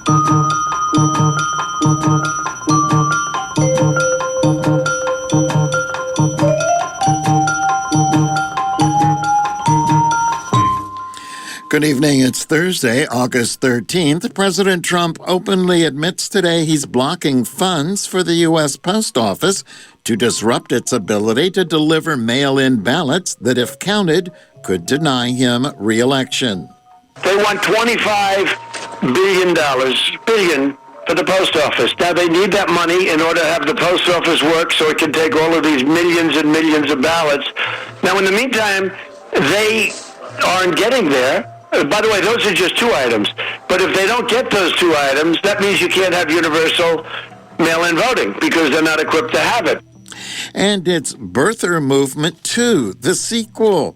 Good evening. It's Thursday, August 13th. President Trump openly admits today he's blocking funds for the U.S. Post Office to disrupt its ability to deliver mail-in ballots that, if counted, could deny him re-election. They want $25 billion for the post office. Now, they need that money in order to have the post office work so it can take all of these millions and millions of ballots. Now, in the meantime, they aren't getting there. By the way, those are just two items. But if they don't get those two items, that means you can't have universal mail-in voting because they're not equipped to have it. And it's Birther Movement 2, the sequel.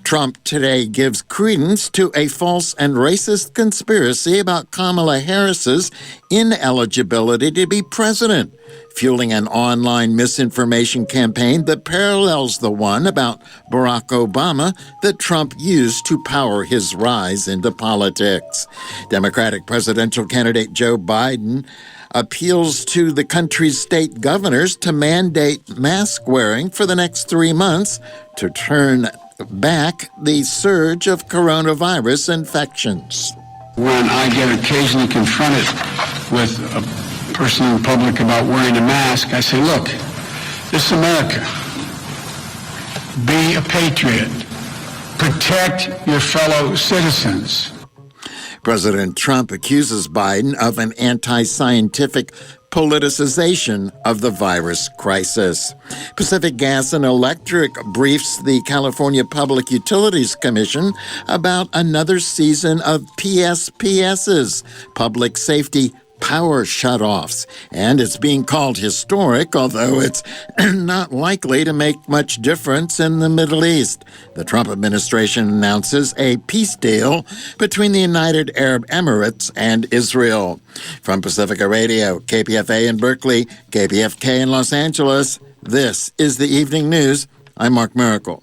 Trump today gives credence to a false and racist conspiracy about Kamala Harris's ineligibility to be president, fueling an online misinformation campaign that parallels the one about Barack Obama that Trump used to power his rise into politics. Democratic presidential candidate Joe Biden appeals to the country's state governors to mandate mask wearing for the next 3 months to turn back the surge of coronavirus infections. When I get occasionally confronted with a person in public about wearing a mask, I say, look, this is America. Be a patriot. Protect your fellow citizens. President Trump accuses Biden of an anti-scientific politicization of the virus crisis. Pacific Gas and Electric briefs the California Public Utilities Commission about another season of PSPS's, public safety power shutoffs, and it's being called historic, although it's not likely to make much difference in the Middle East. The Trump administration announces a peace deal between the United Arab Emirates and Israel. From Pacifica Radio, KPFA in Berkeley, KPFK in Los Angeles, this is the Evening News. I'm Mark Miracle.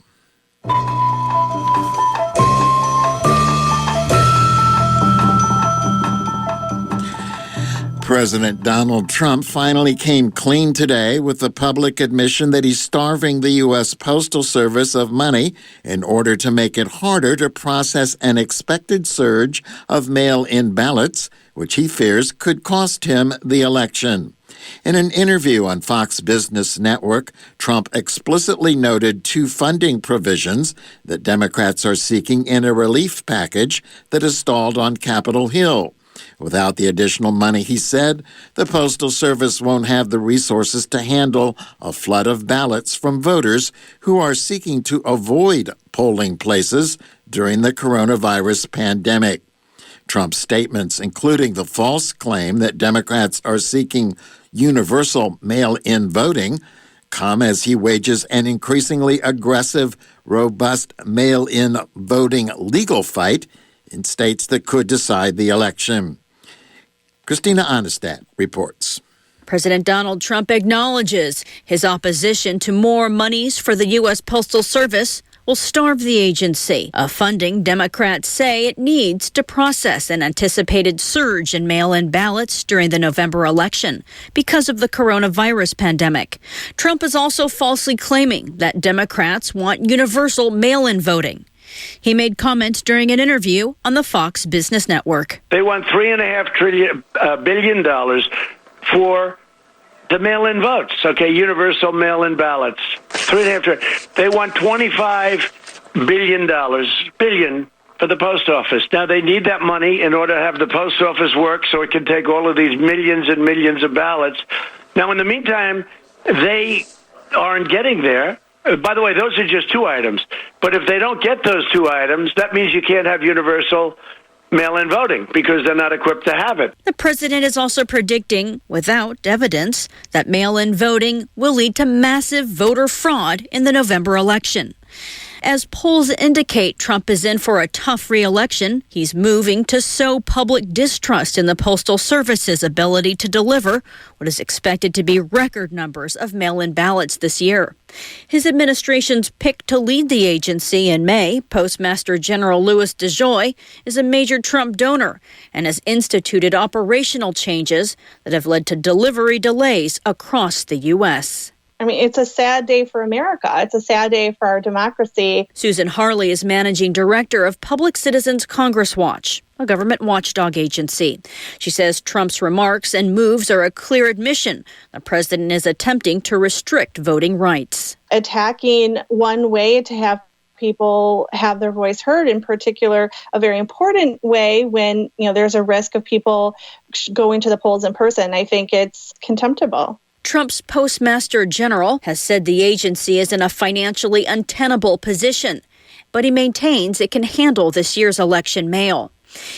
President Donald Trump finally came clean today with the public admission that he's starving the U.S. Postal Service of money in order to make it harder to process an expected surge of mail-in ballots, which he fears could cost him the election. In an interview on Fox Business Network, Trump explicitly noted two funding provisions that Democrats are seeking in a relief package that is stalled on Capitol Hill. Without the additional money, he said, the Postal Service won't have the resources to handle a flood of ballots from voters who are seeking to avoid polling places during the coronavirus pandemic. Trump's statements, including the false claim that Democrats are seeking universal mail-in voting, come as he wages an increasingly aggressive, robust mail-in voting legal fight in states that could decide the election. Christina Onestad reports. President Donald Trump acknowledges his opposition to more monies for the U.S. Postal Service will starve the agency, a funding Democrats say it needs to process an anticipated surge in mail-in ballots during the November election because of the coronavirus pandemic. Trump is also falsely claiming that Democrats want universal mail-in voting. He made comments during an interview on the Fox Business Network. They want $3.5 billion for the mail-in votes, okay, universal mail-in ballots. $3.5 trillion. They want $25 billion for the post office. Now, they need that money in order to have the post office work so it can take all of these millions and millions of ballots. Now, in the meantime, they aren't getting there. By the way, those are just two items. But if they don't get those two items, that means you can't have universal mail-in voting because they're not equipped to have it. The president is also predicting, without evidence, that mail-in voting will lead to massive voter fraud in the November election. As polls indicate Trump is in for a tough re-election, he's moving to sow public distrust in the Postal Service's ability to deliver what is expected to be record numbers of mail-in ballots this year. His administration's pick to lead the agency in May, Postmaster General Louis DeJoy, is a major Trump donor and has instituted operational changes that have led to delivery delays across the U.S. I mean, it's a sad day for America. It's a sad day for our democracy. Susan Harley is managing director of Public Citizens Congress Watch, a government watchdog agency. She says Trump's remarks and moves are a clear admission the president is attempting to restrict voting rights. Attacking one way to have people have their voice heard, in particular, a very important way when, there's a risk of people going to the polls in person. I think it's contemptible. Trump's Postmaster General has said the agency is in a financially untenable position, but he maintains it can handle this year's election mail.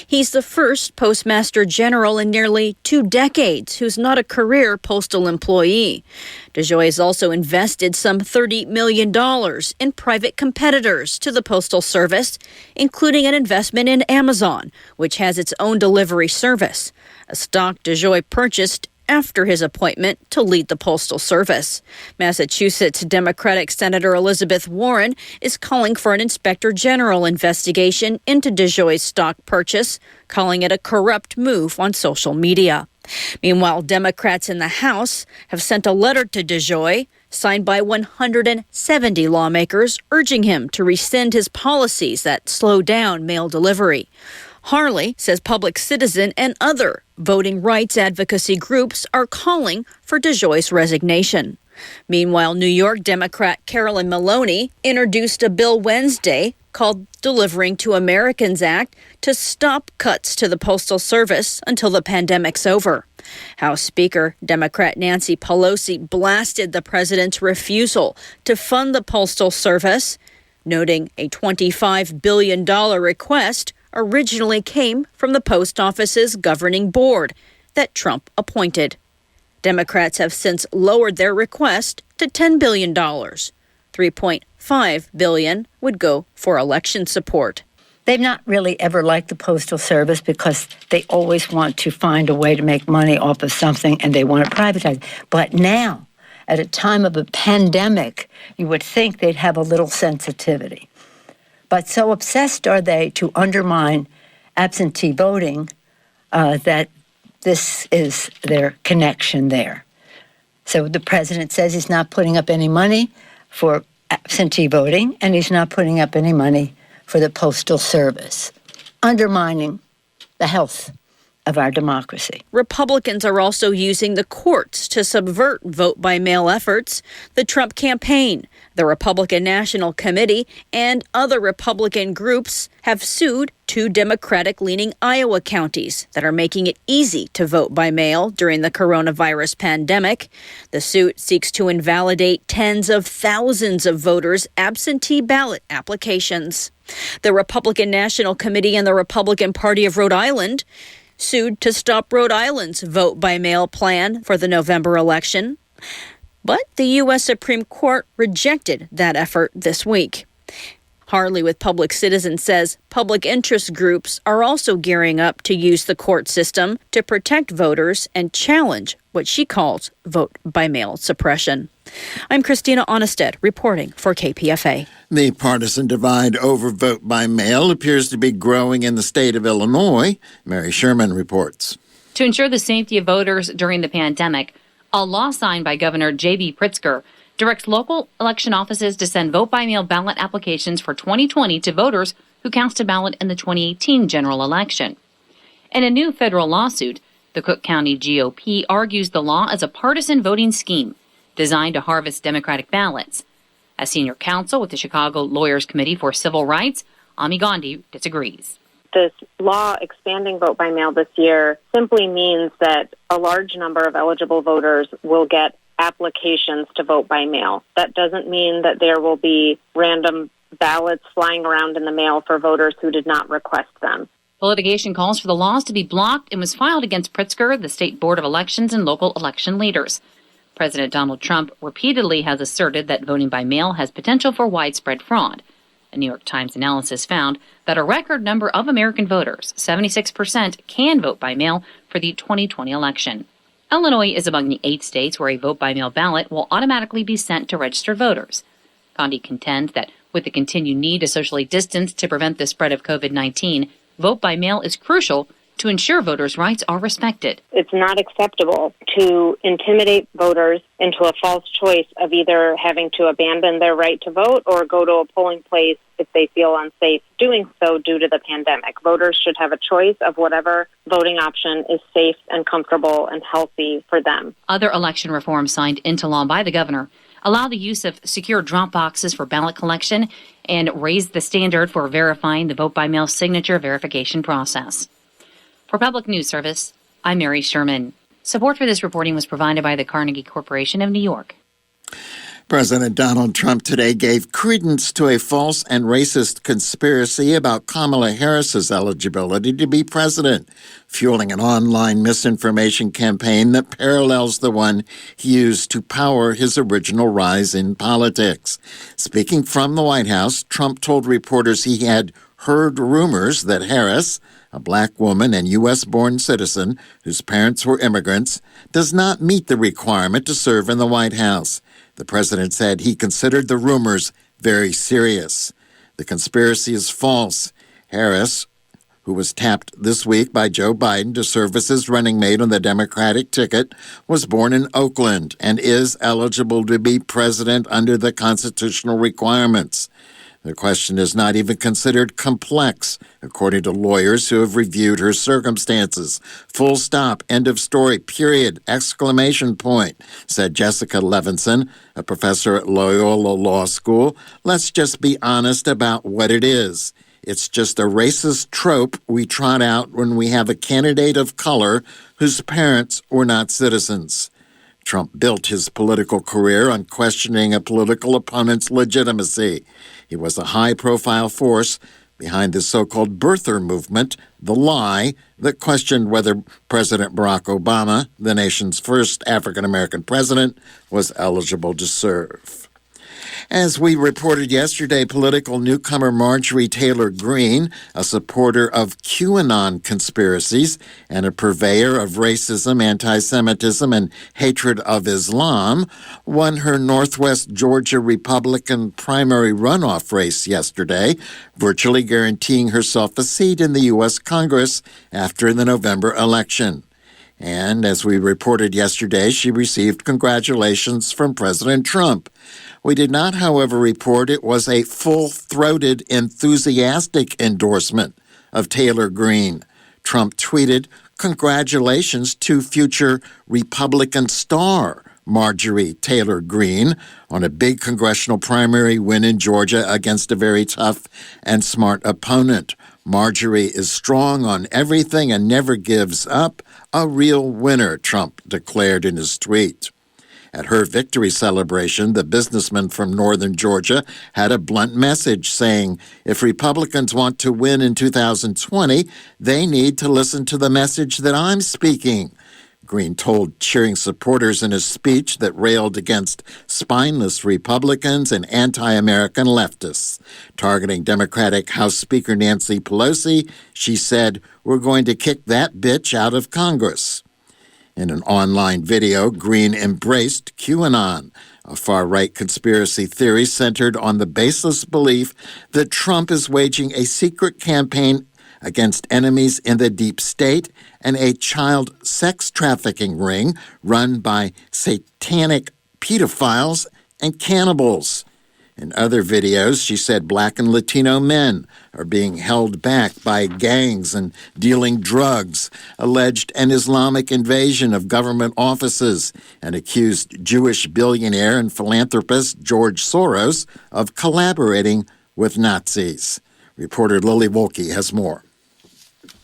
He's the first Postmaster General in nearly 2 decades who's not a career postal employee. DeJoy has also invested some $30 million in private competitors to the Postal Service, including an investment in Amazon, which has its own delivery service, a stock DeJoy purchased after his appointment to lead the Postal Service. Massachusetts Democratic Senator Elizabeth Warren is calling for an inspector general investigation into DeJoy's stock purchase, calling it a corrupt move on social media. Meanwhile, Democrats in the House have sent a letter to DeJoy, signed by 170 lawmakers, urging him to rescind his policies that slow down mail delivery. Harley says Public Citizen and other voting rights advocacy groups are calling for DeJoy's resignation. Meanwhile, New York Democrat Carolyn Maloney introduced a bill Wednesday called Delivering to Americans Act to stop cuts to the Postal Service until the pandemic's over. House Speaker Democrat Nancy Pelosi blasted the president's refusal to fund the Postal Service, noting a $25 billion request originally came from the post office's governing board that Trump appointed. Democrats have since lowered their request to $10 billion. $3.5 billion would go for election support. They've not really ever liked the Postal Service because they always want to find a way to make money off of something and they want to privatize. But now, at a time of a pandemic, you would think they'd have a little sensitivity. But so obsessed are they to undermine absentee voting that this is their connection there. So the president says he's not putting up any money for absentee voting, and he's not putting up any money for the Postal Service, undermining the health of our democracy. Republicans are also using the courts to subvert vote-by-mail efforts. The Trump campaign, the Republican National Committee, and other Republican groups have sued 2 Democratic-leaning Iowa counties that are making it easy to vote by mail during the coronavirus pandemic. The suit seeks to invalidate tens of thousands of voters' absentee ballot applications. The Republican National Committee and the Republican Party of Rhode Island sued to stop Rhode Island's vote-by-mail plan for the November election. But the U.S. Supreme Court rejected that effort this week. Harley with Public Citizen says public interest groups are also gearing up to use the court system to protect voters and challenge what she calls vote-by-mail suppression. I'm Christina Onnested reporting for KPFA. The partisan divide over vote by mail appears to be growing in the state of Illinois. Mary Sherman reports. To ensure the safety of voters during the pandemic, a law signed by Governor J.B. Pritzker directs local election offices to send vote-by-mail ballot applications for 2020 to voters who cast a ballot in the 2018 general election. In a new federal lawsuit, the Cook County GOP argues the law is a partisan voting scheme designed to harvest Democratic ballots. As senior counsel with the Chicago Lawyers Committee for Civil Rights, Ami Gandhi disagrees. This law expanding vote by mail this year simply means that a large number of eligible voters will get applications to vote by mail. That doesn't mean that there will be random ballots flying around in the mail for voters who did not request them. The litigation calls for the laws to be blocked and was filed against Pritzker, the State Board of Elections, and local election leaders. President Donald Trump repeatedly has asserted that voting by mail has potential for widespread fraud. A New York Times analysis found that a record number of American voters, 76%, can vote by mail for the 2020 election. Illinois is among the 8 states where a vote-by-mail ballot will automatically be sent to registered voters. Gandhi contends that with the continued need to socially distance to prevent the spread of COVID-19, vote-by-mail is crucial to ensure voters' rights are respected. It's not acceptable to intimidate voters into a false choice of either having to abandon their right to vote or go to a polling place if they feel unsafe doing so due to the pandemic. Voters should have a choice of whatever voting option is safe and comfortable and healthy for them. Other election reforms signed into law by the governor allow the use of secure drop boxes for ballot collection and raise the standard for verifying the vote-by-mail signature verification process. For Public News Service, I'm Mary Sherman. Support for this reporting was provided by the Carnegie Corporation of New York. President Donald Trump today gave credence to a false and racist conspiracy about Kamala Harris's eligibility to be president, fueling an online misinformation campaign that parallels the one he used to power his original rise in politics. Speaking from the White House, Trump told reporters he had heard rumors that Harris, a black woman and U.S.-born citizen whose parents were immigrants, does not meet the requirement to serve in the White House. The president said he considered the rumors very serious. The conspiracy is false. Harris, who was tapped this week by Joe Biden to serve as his running mate on the Democratic ticket, was born in Oakland and is eligible to be president under the constitutional requirements. The question is not even considered complex, according to lawyers who have reviewed her circumstances. Full stop, end of story, period, exclamation point, said Jessica Levinson, a professor at Loyola Law School. Let's just be honest about what it is. It's just a racist trope we trot out when we have a candidate of color whose parents were not citizens. Trump built his political career on questioning a political opponent's legitimacy. He was a high-profile force behind the so-called birther movement, the lie that questioned whether President Barack Obama, the nation's first African-American president, was eligible to serve. As we reported yesterday, political newcomer Marjorie Taylor Greene, a supporter of QAnon conspiracies and a purveyor of racism, anti-Semitism, and hatred of Islam, won her Northwest Georgia Republican primary runoff race yesterday, virtually guaranteeing herself a seat in the U.S. Congress after the November election. And as we reported yesterday, she received congratulations from President Trump. We did not, however, report it was a full-throated, enthusiastic endorsement of Taylor Greene. Trump tweeted, "Congratulations to future Republican star Marjorie Taylor Greene on a big congressional primary win in Georgia against a very tough and smart opponent. Marjorie is strong on everything and never gives up. A real winner," Trump declared in his tweet. At her victory celebration, the businessman from northern Georgia had a blunt message saying, if Republicans want to win in 2020, they need to listen to the message that I'm speaking. Greene told cheering supporters in a speech that railed against spineless Republicans and anti-American leftists. Targeting Democratic House Speaker Nancy Pelosi, she said, "We're going to kick that bitch out of Congress." In an online video, Greene embraced QAnon, a far-right conspiracy theory centered on the baseless belief that Trump is waging a secret campaign against enemies in the deep state and a child sex trafficking ring run by satanic pedophiles and cannibals. In other videos, she said black and Latino men are being held back by gangs and dealing drugs, alleged an Islamic invasion of government offices, and accused Jewish billionaire and philanthropist George Soros of collaborating with Nazis. Reporter Lily Wolke has more.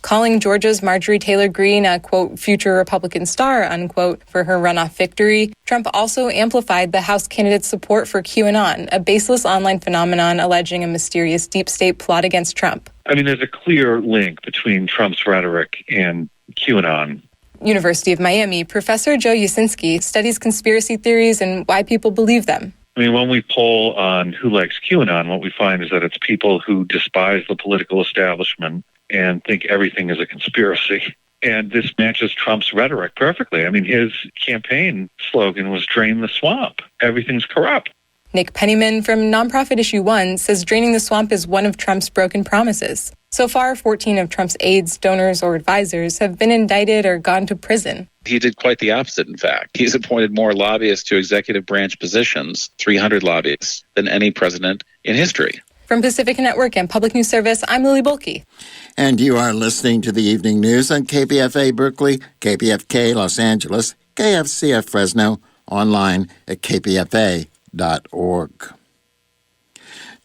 Calling Georgia's Marjorie Taylor Greene a, quote, future Republican star, unquote, for her runoff victory, Trump also amplified the House candidate's support for QAnon, a baseless online phenomenon alleging a mysterious deep state plot against Trump. I mean, there's a clear link between Trump's rhetoric and QAnon. University of Miami professor Joe Yasinski studies conspiracy theories and why people believe them. I mean, when we poll on who likes QAnon, what we find is that it's people who despise the political establishment and think everything is a conspiracy. And this matches Trump's rhetoric perfectly. I mean, his campaign slogan was drain the swamp. Everything's corrupt. Nick Pennyman from nonprofit Issue One says draining the swamp is one of Trump's broken promises. So far, 14 of Trump's aides, donors, or advisors have been indicted or gone to prison. He did quite the opposite, in fact. He's appointed more lobbyists to executive branch positions, 300 lobbyists, than any president in history. From Pacifica Network and Public News Service, I'm Lily Bulkey. And you are listening to the Evening News on KPFA Berkeley, KPFK Los Angeles, KFCF Fresno, online at kpfa.org.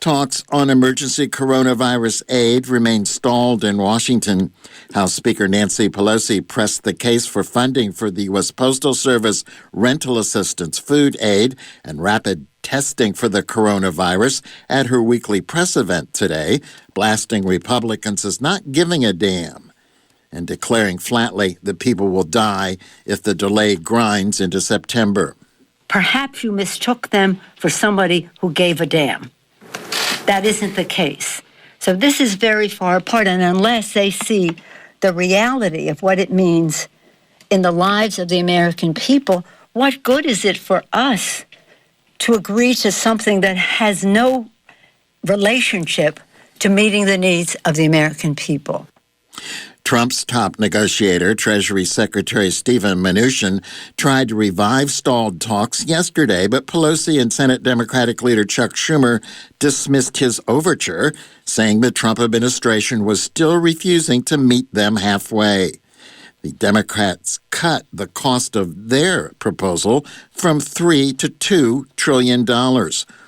Talks on emergency coronavirus aid remain stalled in Washington. House Speaker Nancy Pelosi pressed the case for funding for the U.S. Postal Service rental assistance, food aid, and rapid testing for the coronavirus at her weekly press event today, blasting Republicans as not giving a damn and declaring flatly that people will die if the delay grinds into September. Perhaps you mistook them for somebody who gave a damn. That isn't the case. So this is very far apart, and unless they see the reality of what it means in the lives of the American people, what good is it for us to agree to something that has no relationship to meeting the needs of the American people? Trump's top negotiator, Treasury Secretary Steven Mnuchin, tried to revive stalled talks yesterday, but Pelosi and Senate Democratic leader Chuck Schumer dismissed his overture, saying the Trump administration was still refusing to meet them halfway. The Democrats cut the cost of their proposal from $3 to $2 trillion,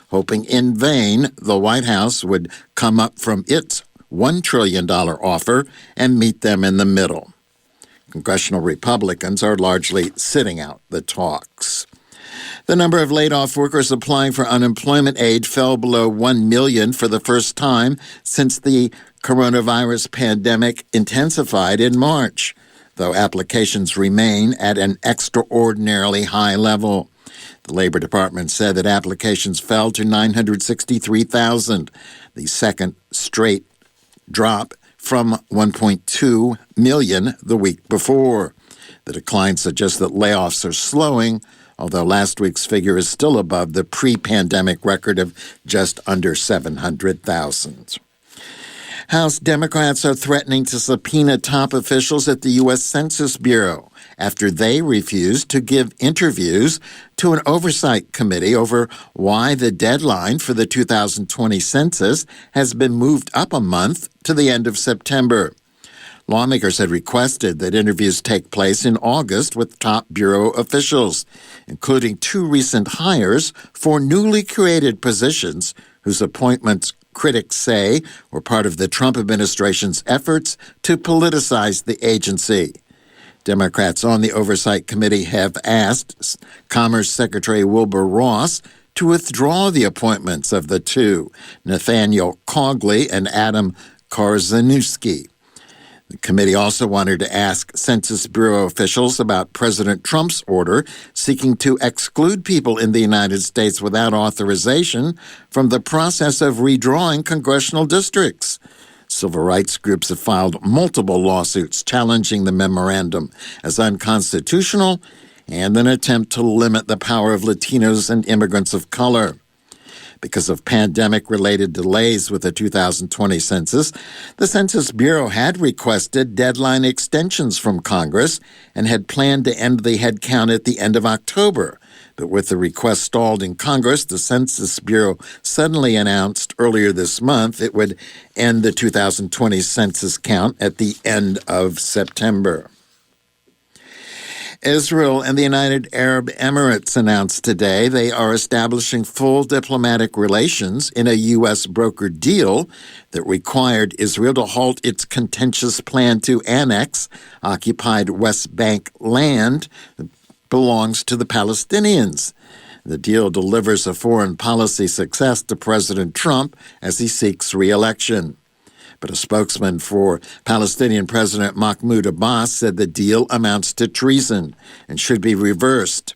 hoping in vain the White House would come up from its $1 trillion offer and meet them in the middle. Congressional Republicans are largely sitting out the talks. The number of laid-off workers applying for unemployment aid fell below 1 million for the first time since the coronavirus pandemic intensified in March, though applications remain at an extraordinarily high level. The Labor Department said that applications fell to 963,000, the second straight drop from 1.2 million the week before. The decline suggests that layoffs are slowing, although last week's figure is still above the pre-pandemic record of just under 700,000. House Democrats are threatening to subpoena top officials at the U.S. Census Bureau after they refused to give interviews to an oversight committee over why the deadline for the 2020 census has been moved up a month to the end of September. Lawmakers had requested that interviews take place in August with top Bureau officials, including 2 recent hires for newly created positions whose appointments critics say were part of the Trump administration's efforts to politicize the agency. Democrats on the Oversight Committee have asked Commerce Secretary Wilbur Ross to withdraw the appointments of the 2, Nathaniel Cogley and Adam Korzeniewski. The committee also wanted to ask Census Bureau officials about President Trump's order seeking to exclude people in the United States without authorization from the process of redrawing congressional districts. Civil rights groups have filed multiple lawsuits challenging the memorandum as unconstitutional and an attempt to limit the power of Latinos and immigrants of color. Because of pandemic-related delays with the 2020 census, the Census Bureau had requested deadline extensions from Congress and had planned to end the head count at the end of October. But with the request stalled in Congress, the Census Bureau suddenly announced earlier this month it would end the 2020 census count at the end of September. Israel and the United Arab Emirates announced today they are establishing full diplomatic relations in a U.S. brokered deal that required Israel to halt its contentious plan to annex occupied West Bank land that belongs to the Palestinians. The deal delivers a foreign policy success to President Trump as he seeks re-election. But a spokesman for Palestinian President Mahmoud Abbas said the deal amounts to treason and should be reversed.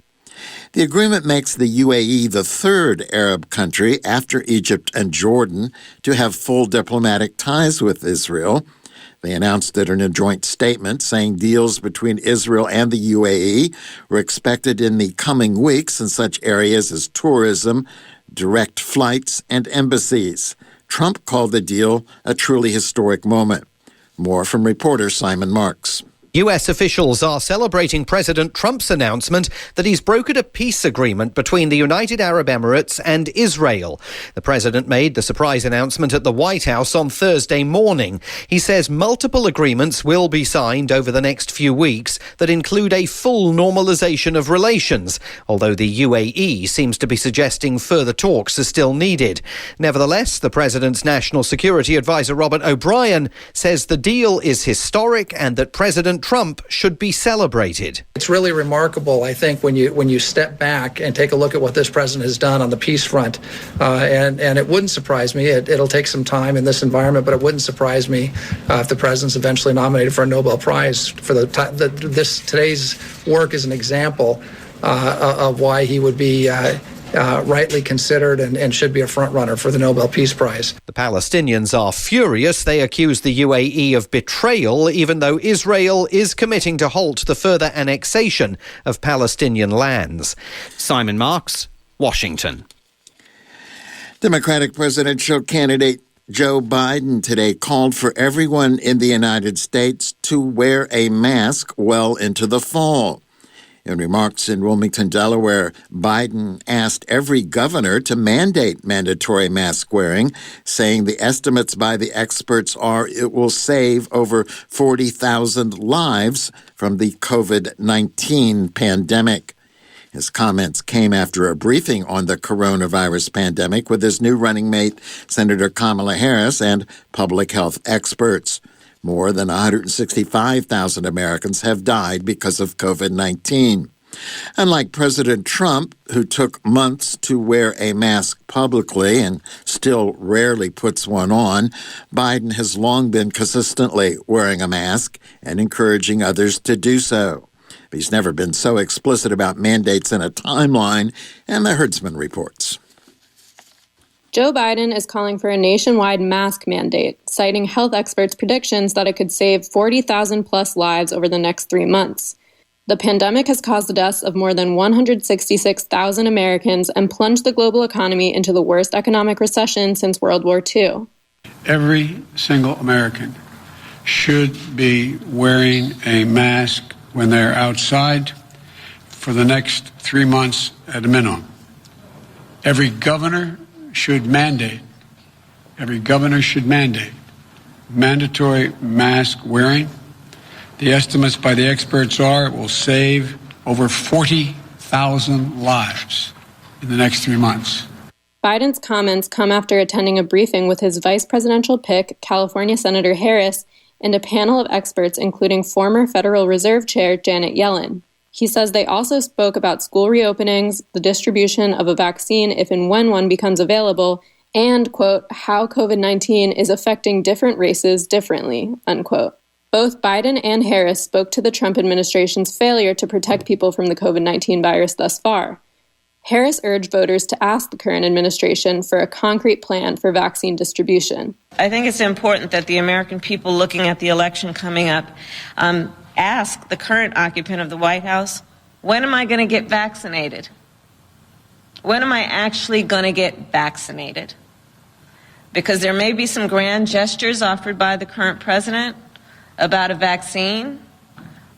The agreement makes the UAE the third Arab country after Egypt and Jordan to have full diplomatic ties with Israel. They announced it in a joint statement, saying deals between Israel and the UAE were expected in the coming weeks in such areas as tourism, direct flights, and embassies. Trump called the deal a truly historic moment. More from reporter Simon Marks. U.S. officials are celebrating President Trump's announcement that he's brokered a peace agreement between the United Arab Emirates and Israel. The president made the surprise announcement at the White House on Thursday morning. He says multiple agreements will be signed over the next few weeks that include a full normalization of relations, although the UAE seems to be suggesting further talks are still needed. Nevertheless, the president's national security advisor Robert O'Brien says the deal is historic and that President Trump should be celebrated. It's really remarkable, I think, when you step back and take a look at what this president has done on the peace front. And it wouldn't surprise me. It'll take some time in this environment, but it wouldn't surprise me if the president's eventually nominated for a Nobel Prize. For today's work is an example of why he would be rightly considered and should be a front runner for the Nobel Peace Prize. The Palestinians are furious. They accuse the UAE of betrayal, even though Israel is committing to halt the further annexation of Palestinian lands. Simon Marks, Washington. Democratic presidential candidate Joe Biden today called for everyone in the United States to wear a mask well into the fall. In remarks in Wilmington, Delaware, Biden asked every governor to mandate mandatory mask wearing, saying the estimates by the experts are it will save over 40,000 lives from the COVID-19 pandemic. His comments came after a briefing on the coronavirus pandemic with his new running mate, Senator Kamala Harris, and public health experts. More than 165,000 Americans have died because of COVID-19. Unlike President Trump, who took months to wear a mask publicly and still rarely puts one on, Biden has long been consistently wearing a mask and encouraging others to do so. But he's never been so explicit about mandates in a timeline, and the Herdsman reports. Joe Biden is calling for a nationwide mask mandate, citing health experts' predictions that it could save 40,000 plus lives over the next 3 months. The pandemic has caused the deaths of more than 166,000 Americans and plunged the global economy into the worst economic recession since World War II. Every single American should be wearing a mask when they're outside for the next 3 months at a minimum. Every governor should mandate mandatory mask wearing. The estimates by the experts are it will save over 40,000 lives in the next 3 months. Biden's comments come after attending a briefing with his vice presidential pick, California Senator Harris, and a panel of experts including former Federal Reserve Chair Janet Yellen. He says they also spoke about school reopenings, the distribution of a vaccine if and when one becomes available, and, quote, how COVID-19 is affecting different races differently, unquote. Both Biden and Harris spoke to the Trump administration's failure to protect people from the COVID-19 virus thus far. Harris urged voters to ask the current administration for a concrete plan for vaccine distribution. I think it's important that the American people looking at the election coming up ask the current occupant of the White House, when am I going to get vaccinated? When am I actually going to get vaccinated? Because there may be some grand gestures offered by the current president about a vaccine,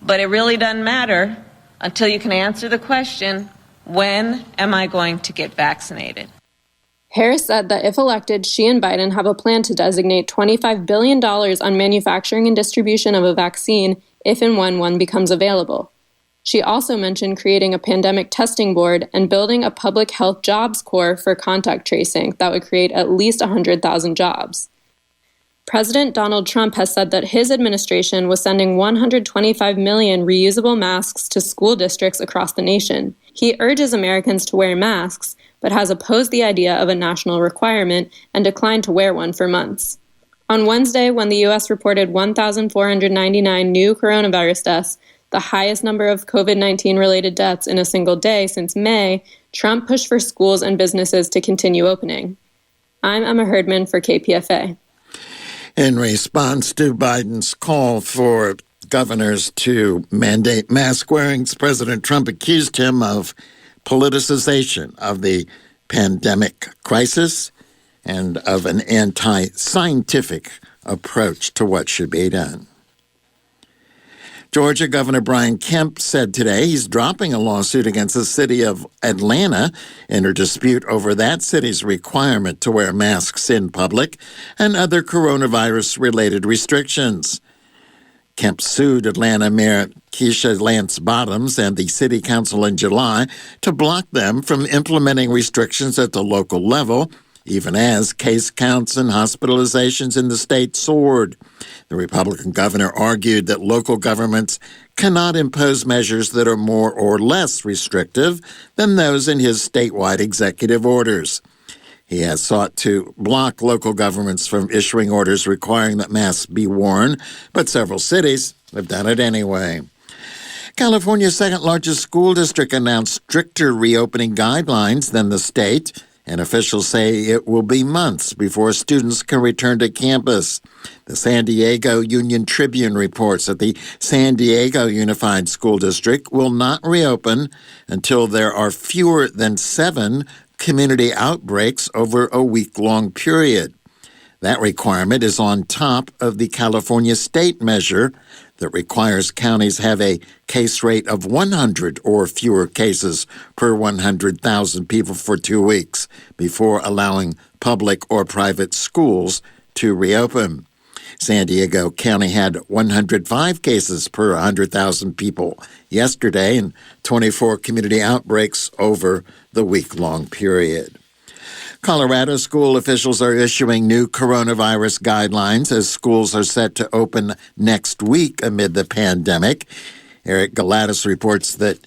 but it really doesn't matter until you can answer the question, when am I going to get vaccinated? Harris said that if elected, she and Biden have a plan to designate $25 billion on manufacturing and distribution of a vaccine if and when one becomes available. She also mentioned creating a pandemic testing board and building a public health jobs corps for contact tracing that would create at least 100,000 jobs. President Donald Trump has said that his administration was sending 125 million reusable masks to school districts across the nation. He urges Americans to wear masks, but has opposed the idea of a national requirement and declined to wear one for months. On Wednesday, when the U.S. reported 1,499 new coronavirus deaths, the highest number of COVID-19 related deaths in a single day since May, Trump pushed for schools and businesses to continue opening. I'm Emma Herdman for KPFA. In response to Biden's call for governors to mandate mask wearing, President Trump accused him of politicization of the pandemic crisis and of an anti-scientific approach to what should be done. Georgia Governor Brian Kemp said today he's dropping a lawsuit against the city of Atlanta in a dispute over that city's requirement to wear masks in public and other coronavirus-related restrictions. Kemp sued Atlanta Mayor Keisha Lance Bottoms and the city council in July to block them from implementing restrictions at the local level, even as case counts and hospitalizations in the state soared. The Republican governor argued that local governments cannot impose measures that are more or less restrictive than those in his statewide executive orders. He has sought to block local governments from issuing orders requiring that masks be worn, but several cities have done it anyway. California's second-largest school district announced stricter reopening guidelines than the state, and officials say it will be months before students can return to campus. The San Diego Union Tribune reports that the San Diego Unified School District will not reopen until there are fewer than 7 community outbreaks over a week-long period. That requirement is on top of the California state measure that requires counties have a case rate of 100 or fewer cases per 100,000 people for 2 weeks before allowing public or private schools to reopen. San Diego County had 105 cases per 100,000 people yesterday and 24 community outbreaks over the week-long period. Colorado school officials are issuing new coronavirus guidelines as schools are set to open next week amid the pandemic. Eric Galatis reports that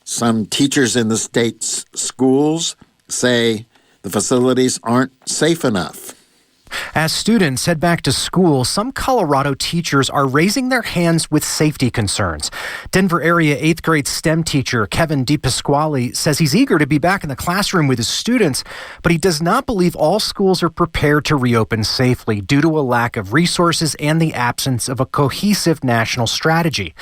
some teachers in the state's schools say the facilities aren't safe enough. As students head back to school, some Colorado teachers are raising their hands with safety concerns. Denver area 8th grade STEM teacher Kevin DePasquale says he's eager to be back in the classroom with his students, but he does not believe all schools are prepared to reopen safely due to a lack of resources and the absence of a cohesive national strategy.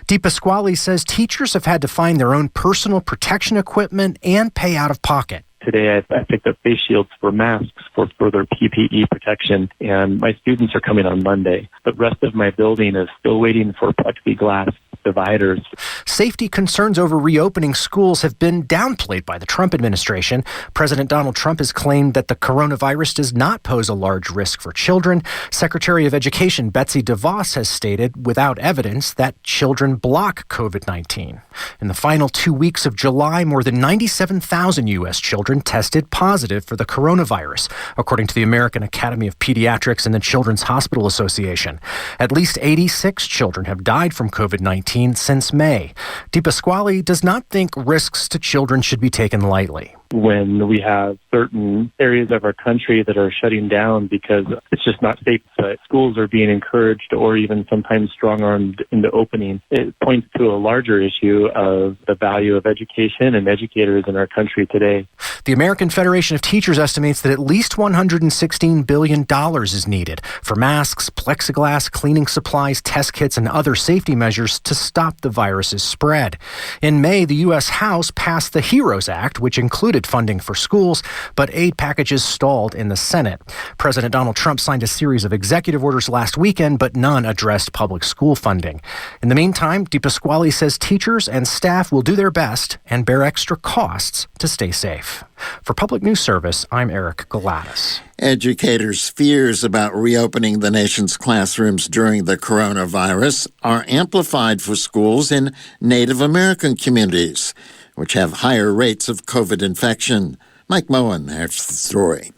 DePasquale says teachers have had to find their own personal protection equipment and pay out of pocket. Today, I picked up face shields for masks for further PPE protection, and my students are coming on Monday. The rest of my building is still waiting for plexiglass dividers. Safety concerns over reopening schools have been downplayed by the Trump administration. President Donald Trump has claimed that the coronavirus does not pose a large risk for children. Secretary of Education Betsy DeVos has stated without evidence that children block COVID-19. In the final 2 weeks of July, more than 97,000 U.S. children tested positive for the coronavirus, according to the American Academy of Pediatrics and the Children's Hospital Association. At least 86 children have died from COVID-19 since May. DePasquale does not think risks to children should be taken lightly. When we have certain areas of our country that are shutting down because it's just not safe, schools are being encouraged or even sometimes strong-armed into opening, it points to a larger issue of the value of education and educators in our country today. The American Federation of Teachers estimates that at least $116 billion is needed for masks, plexiglass, cleaning supplies, test kits, and other safety measures to stop the virus's spread. In May, the U.S. House passed the HEROES Act, which included funding for schools, but aid packages stalled in the Senate. President Donald Trump signed a series of executive orders last weekend, but none addressed public school funding. In the meantime, DePasquale says teachers and staff will do their best and bear extra costs to stay safe. For Public News Service, I'm Eric Galatis. Educators' fears about reopening the nation's classrooms during the coronavirus are amplified for schools in Native American communities, which have higher rates of COVID infection. Mike Moen has the story.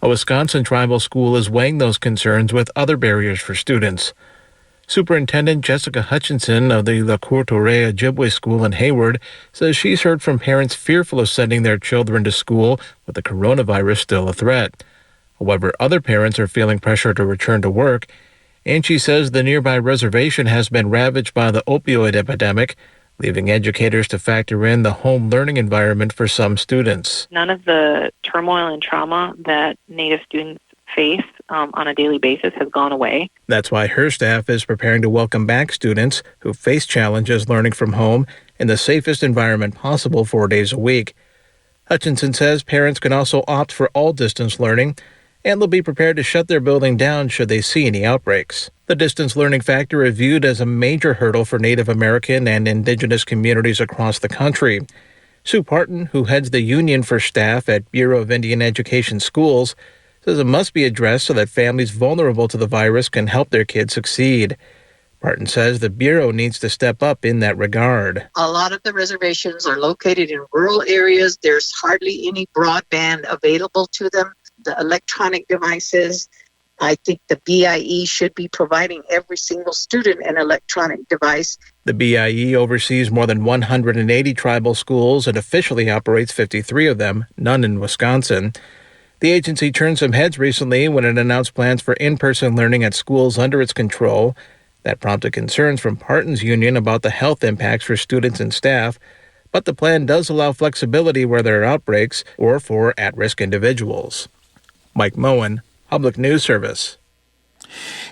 A Wisconsin tribal school is weighing those concerns with other barriers for students. Superintendent Jessica Hutchinson of the La Courtorea Ojibwe School in Hayward says she's heard from parents fearful of sending their children to school with the coronavirus still a threat. However, other parents are feeling pressure to return to work and she says the nearby reservation has been ravaged by the opioid epidemic, leaving educators to factor in the home learning environment for some students. None of the turmoil and trauma that Native students face on a daily basis has gone away. That's why her staff is preparing to welcome back students who face challenges learning from home in the safest environment possible 4 days a week. Hutchinson says parents can also opt for all distance learning, and they'll be prepared to shut their building down should they see any outbreaks. The distance learning factor is viewed as a major hurdle for Native American and Indigenous communities across the country. Sue Parton, who heads the Union for Staff at Bureau of Indian Education Schools, says it must be addressed so that families vulnerable to the virus can help their kids succeed. Parton says the Bureau needs to step up in that regard. A lot of the reservations are located in rural areas. There's hardly any broadband available to them. The electronic devices, I think the BIE should be providing every single student an electronic device. The BIE oversees more than 180 tribal schools and officially operates 53 of them, none in Wisconsin. The agency turned some heads recently when it announced plans for in-person learning at schools under its control. That prompted concerns from Parton's union about the health impacts for students and staff, but the plan does allow flexibility where there are outbreaks or for at-risk individuals. Mike Moen, Public News Service.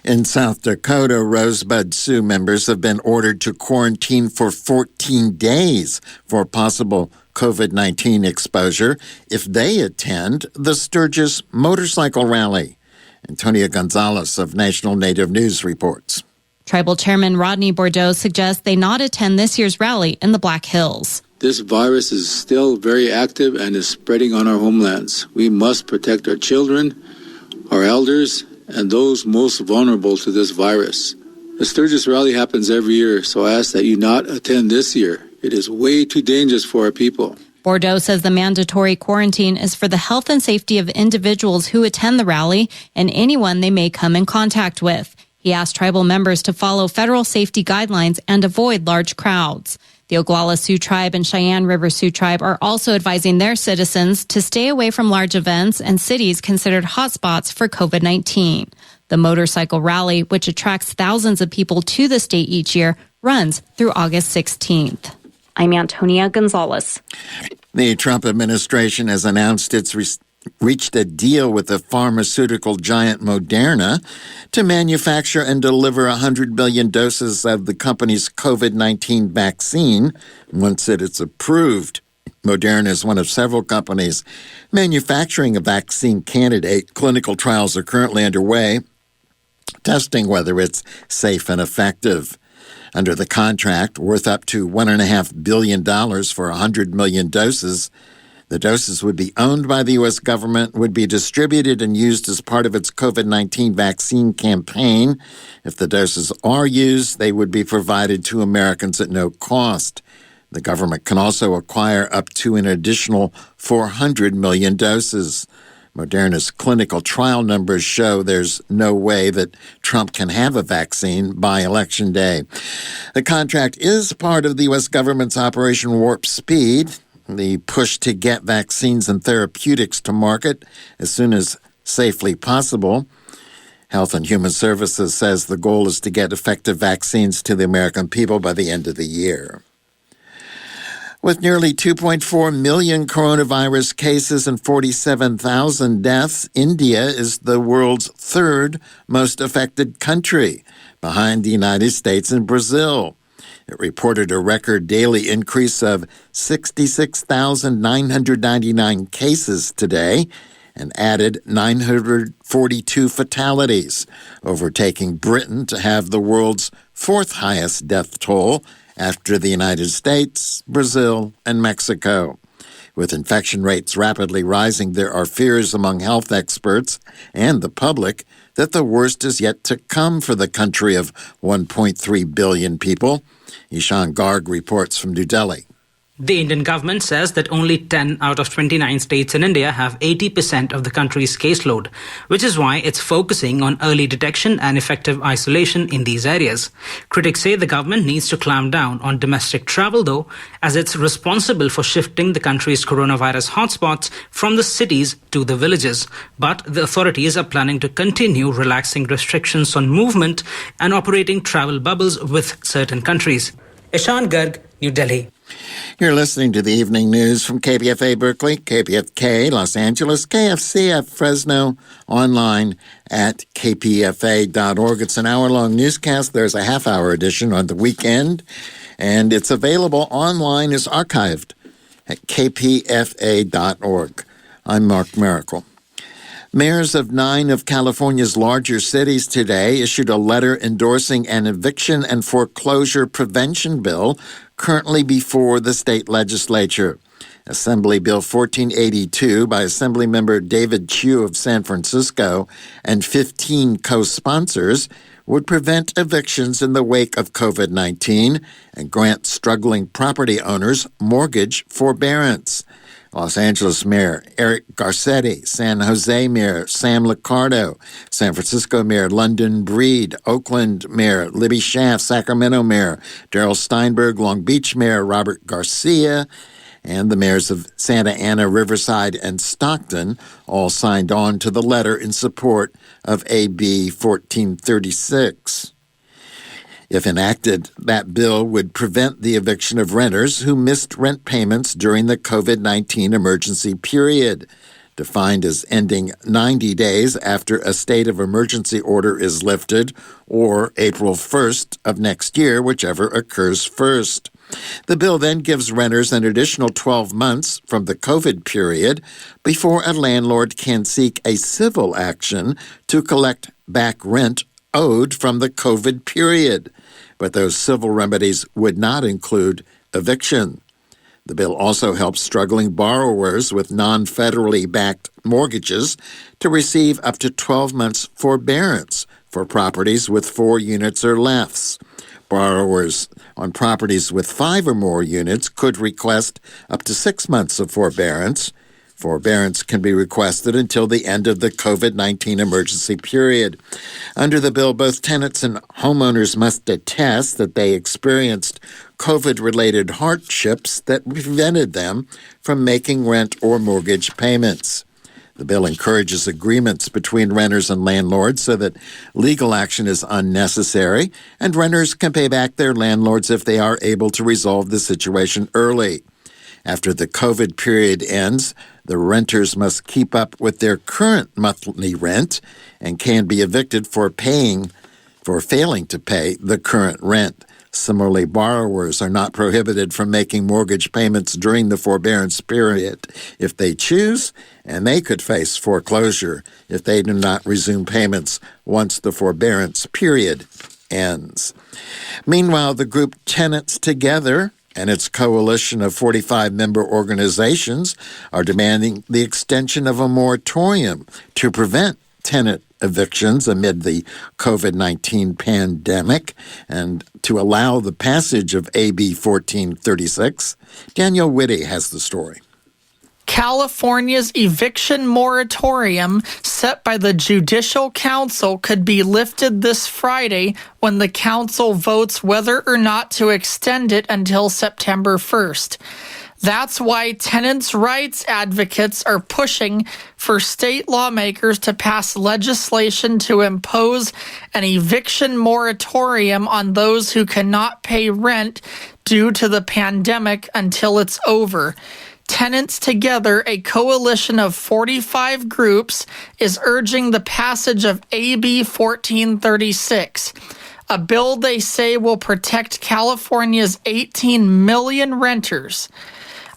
In South Dakota, Rosebud Sioux members have been ordered to quarantine for 14 days for possible COVID-19 exposure if they attend the Sturgis Motorcycle Rally. Antonia Gonzalez of National Native News reports. Tribal Chairman Rodney Bordeaux suggests they not attend this year's rally in the Black Hills. This virus is still very active and is spreading on our homelands. We must protect our children, our elders, and those most vulnerable to this virus. The Sturgis Rally happens every year, so I ask that you not attend this year. It is way too dangerous for our people. Bordeaux says the mandatory quarantine is for the health and safety of individuals who attend the rally and anyone they may come in contact with. He asked tribal members to follow federal safety guidelines and avoid large crowds. The Oglala Sioux Tribe and Cheyenne River Sioux Tribe are also advising their citizens to stay away from large events and cities considered hotspots for COVID-19. The motorcycle rally, which attracts thousands of people to the state each year, runs through August 16th. I'm Antonia Gonzalez. The Trump administration has announced it's reached a deal with the pharmaceutical giant Moderna to manufacture and deliver 100 billion doses of the company's COVID-19 vaccine once it is approved. Moderna is one of several companies manufacturing a vaccine candidate. Clinical trials are currently underway, testing whether it's safe and effective. Under the contract, worth up to $1.5 billion for 100 million doses, the doses would be owned by the U.S. government, would be distributed and used as part of its COVID-19 vaccine campaign. If the doses are used, they would be provided to Americans at no cost. The government can also acquire up to an additional 400 million doses. Moderna's clinical trial numbers show there's no way that Trump can have a vaccine by Election Day. The contract is part of the U.S. government's Operation Warp Speed, the push to get vaccines and therapeutics to market as soon as safely possible. Health and Human Services says the goal is to get effective vaccines to the American people by the end of the year. With nearly 2.4 million coronavirus cases and 47,000 deaths, India is the world's third most affected country, behind the United States and Brazil. It reported a record daily increase of 66,999 cases today and added 942 fatalities, overtaking Britain to have the world's fourth highest death toll after the United States, Brazil, and Mexico. With infection rates rapidly rising, there are fears among health experts and the public that the worst is yet to come for the country of 1.3 billion people. Ishan Garg reports from New Delhi. The Indian government says that only 10 out of 29 states in India have 80% of the country's caseload, which is why it's focusing on early detection and effective isolation in these areas. Critics say the government needs to clamp down on domestic travel, though, as it's responsible for shifting the country's coronavirus hotspots from the cities to the villages. But the authorities are planning to continue relaxing restrictions on movement and operating travel bubbles with certain countries. Ishan Garg, New Delhi. You're listening to the evening news from KPFA Berkeley, KPFK Los Angeles, KFCF Fresno, online at kpfa.org. It's an hour-long newscast. There's a half-hour edition on the weekend, and it's available online as archived at kpfa.org. I'm Mark Miracle. Mayors of 9 of California's larger cities today issued a letter endorsing an eviction and foreclosure prevention bill currently before the state legislature. Assembly Bill 1482 by Assemblymember David Chu of San Francisco and 15 co-sponsors would prevent evictions in the wake of COVID-19 and grant struggling property owners mortgage forbearance. Los Angeles Mayor Eric Garcetti, San Jose Mayor Sam Liccardo, San Francisco Mayor London Breed, Oakland Mayor Libby Schaaf, Sacramento Mayor Darrell Steinberg, Long Beach Mayor Robert Garcia, and the mayors of Santa Ana, Riverside, and Stockton all signed on to the letter in support of AB 1436. If enacted, that bill would prevent the eviction of renters who missed rent payments during the COVID-19 emergency period, defined as ending 90 days after a state of emergency order is lifted, or April 1st of next year, whichever occurs first. The bill then gives renters an additional 12 months from the COVID period before a landlord can seek a civil action to collect back rent owed from the COVID period. But those civil remedies would not include eviction. The bill also helps struggling borrowers with non-federally backed mortgages to receive up to 12 months forbearance for properties with 4 units or less. Borrowers on properties with 5 or more units could request up to 6 months of forbearance. Forbearance can be requested until the end of the COVID-19 emergency period. Under the bill, both tenants and homeowners must attest that they experienced COVID-related hardships that prevented them from making rent or mortgage payments. The bill encourages agreements between renters and landlords so that legal action is unnecessary, and renters can pay back their landlords if they are able to resolve the situation early. After the COVID period ends, the renters must keep up with their current monthly rent and can be evicted for failing to pay the current rent. Similarly, borrowers are not prohibited from making mortgage payments during the forbearance period if they choose, and they could face foreclosure if they do not resume payments once the forbearance period ends. Meanwhile, the group Tenants Together and its coalition of 45 member organizations are demanding the extension of a moratorium to prevent tenant evictions amid the COVID-19 pandemic and to allow the passage of AB 1436. Daniel Whitty has the story. California's eviction moratorium set by the Judicial Council could be lifted this Friday when the council votes whether or not to extend it until September 1st. That's why tenants' rights advocates are pushing for state lawmakers to pass legislation to impose an eviction moratorium on those who cannot pay rent due to the pandemic until it's over. Tenants Together, a coalition of 45 groups, is urging the passage of AB 1436, a bill they say will protect California's 18 million renters.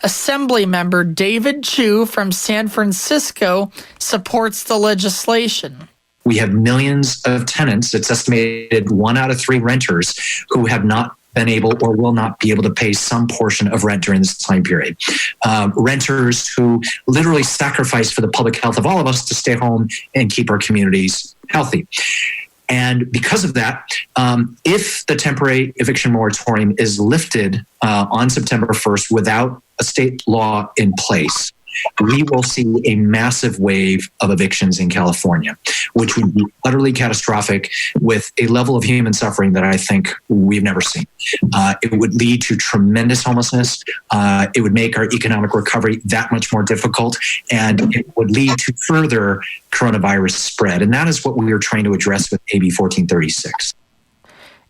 Assemblymember David Chu from San Francisco supports the legislation. We have millions of tenants. It's estimated 1 out of 3 renters who have not been able or will not be able to pay some portion of rent during this time period. Renters who literally sacrifice for the public health of all of us to stay home and keep our communities healthy. And because of that, if the temporary eviction moratorium is lifted on September 1st without a state law in place, we will see a massive wave of evictions in California, which would be utterly catastrophic with a level of human suffering that I think we've never seen. It would lead to tremendous homelessness. It would make our economic recovery that much more difficult, and it would lead to further coronavirus spread. And that is what we are trying to address with AB 1436.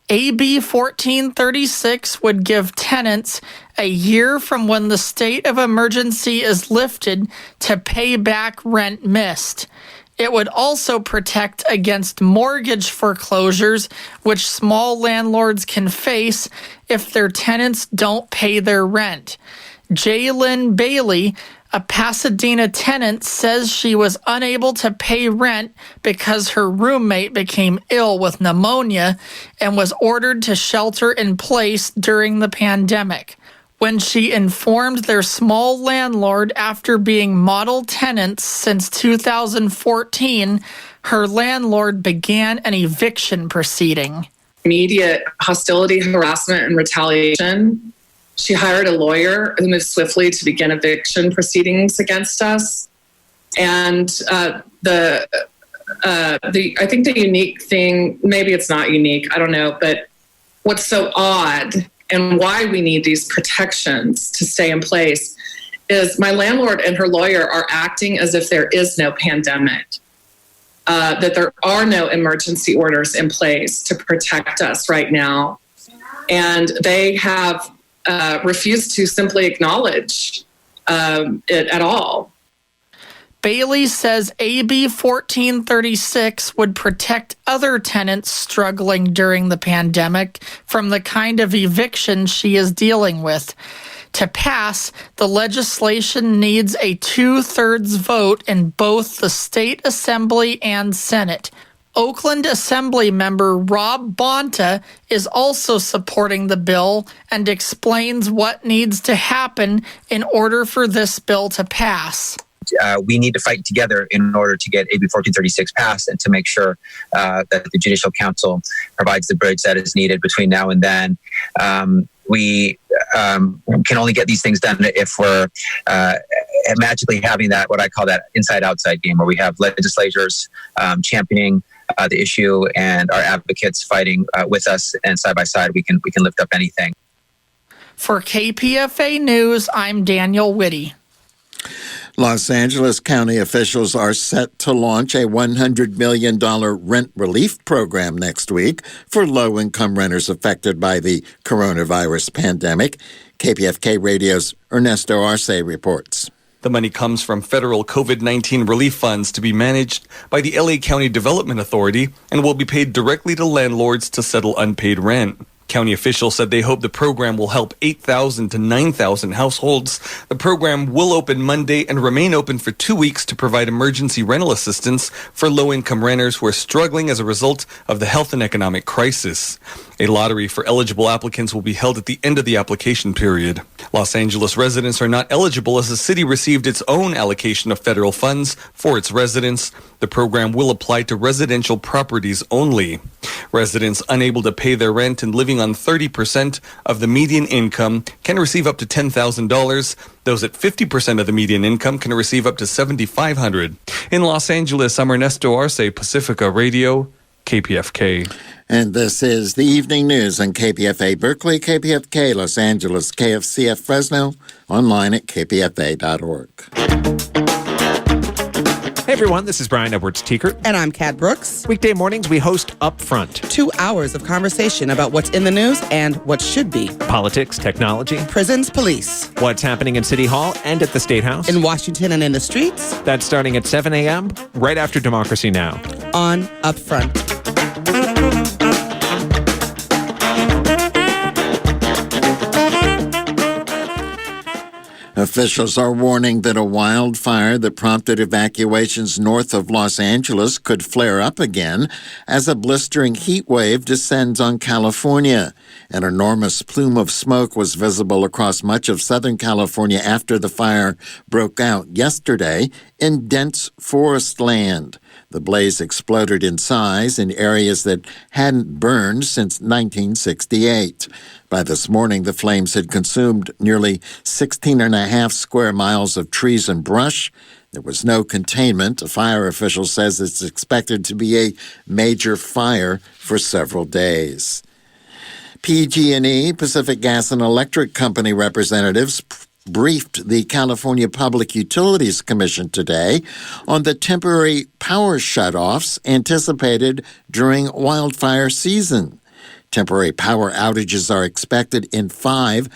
AB 1436 would give tenants a year from when the state of emergency is lifted to pay back rent missed. It would also protect against mortgage foreclosures, which small landlords can face if their tenants don't pay their rent. Jaylyn Bailey, a Pasadena tenant, says she was unable to pay rent because her roommate became ill with pneumonia and was ordered to shelter in place during the pandemic. When she informed their small landlord after being model tenants since 2014, her landlord began an eviction proceeding. Immediate hostility, harassment, and retaliation. She hired a lawyer who moved swiftly to begin eviction proceedings against us. And I think the unique thing, maybe it's not unique, I don't know, but what's so odd and why we need these protections to stay in place is my landlord and her lawyer are acting as if there is no pandemic, that there are no emergency orders in place to protect us right now. And they have refused to simply acknowledge it at all. Bailey says AB 1436 would protect other tenants struggling during the pandemic from the kind of eviction she is dealing with. To pass, the legislation needs a 2/3 vote in both the state assembly and Senate. Oakland Assembly member Rob Bonta is also supporting the bill and explains what needs to happen in order for this bill to pass. We need to fight together in order to get AB 1436 passed and to make sure that the Judicial Council provides the bridge that is needed between now and then. We can only get these things done if we're magically having that, what I call that inside-outside game, where we have legislators championing the issue and our advocates fighting with us, and side by side we can lift up anything. For KPFA News, I'm Daniel Whitty. Los Angeles County officials are set to launch a $100 million rent relief program next week for low-income renters affected by the coronavirus pandemic. KPFK Radio's Ernesto Arce reports. The money comes from federal COVID-19 relief funds to be managed by the LA County Development Authority and will be paid directly to landlords to settle unpaid rent. County officials said they hope the program will help 8,000 to 9,000 households. The program will open Monday and remain open for 2 weeks to provide emergency rental assistance for low-income renters who are struggling as a result of the health and economic crisis. A lottery for eligible applicants will be held at the end of the application period. Los Angeles residents are not eligible as the city received its own allocation of federal funds for its residents. The program will apply to residential properties only. Residents unable to pay their rent and living on 30% of the median income can receive up to $10,000. Those at 50% of the median income can receive up to $7,500. In Los Angeles, I'm Ernesto Arce, Pacifica Radio, KPFK. And this is the evening news on KPFA Berkeley, KPFK Los Angeles, KFCF Fresno, online at kpfa.org. Hey everyone, this is Brian Edwards-Teekert. And I'm Kat Brooks. Weekday mornings we host Upfront. 2 hours of conversation about what's in the news and what should be. Politics, technology. Prisons, police. What's happening in City Hall and at the State House. In Washington and in the streets. That's starting at 7 a.m., right after Democracy Now! On Upfront. Officials are warning that a wildfire that prompted evacuations north of Los Angeles could flare up again as a blistering heat wave descends on California. An enormous plume of smoke was visible across much of Southern California after the fire broke out yesterday in dense forest land. The blaze exploded in size in areas that hadn't burned since 1968. By this morning, the flames had consumed nearly 16.5 square miles of trees and brush. There was no containment. A fire official says it's expected to be a major fire for several days. PG&E, Pacific Gas and Electric Company representatives briefed the California Public Utilities Commission today on the temporary power shutoffs anticipated during wildfire season. Temporary power outages are expected in 5